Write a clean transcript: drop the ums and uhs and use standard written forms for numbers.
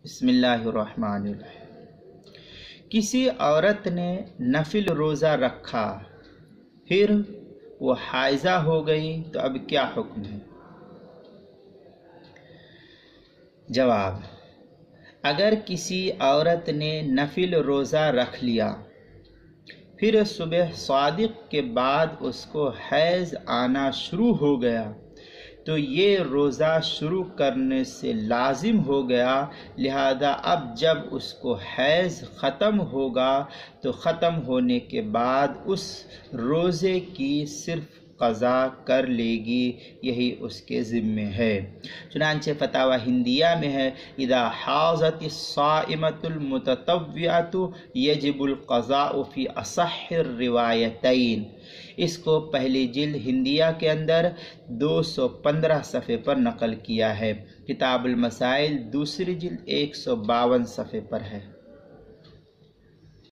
بسم اللہ الرحمن الرحیم۔ کسی عورت نے نفل روزہ رکھا پھر وہ حائضہ ہو گئی تو اب کیا حکم ہے؟ جواب: اگر کسی عورت نے نفل روزہ رکھ لیا پھر صبح صادق کے بعد اس کو حیض آنا شروع ہو گیا تو یہ روزہ شروع کرنے سے لازم ہو گیا، لہذا اب جب اس کو حیض ختم ہوگا تو ختم ہونے کے بعد اس روزے کی صرف قضا کر لے گی، یہی اس کے ذمے ہے۔ چنانچہ فتاوی ہندیہ میں ہے: اذا حاضت الصائمۃ المتطوعۃ یجب القضاء فی اصح الروایتین۔ اس کو پہلی جلد ہندیہ کے اندر 215 صفحے پر نقل کیا ہے۔ کتاب المسائل دوسری جلد 152 صفحے پر ہے۔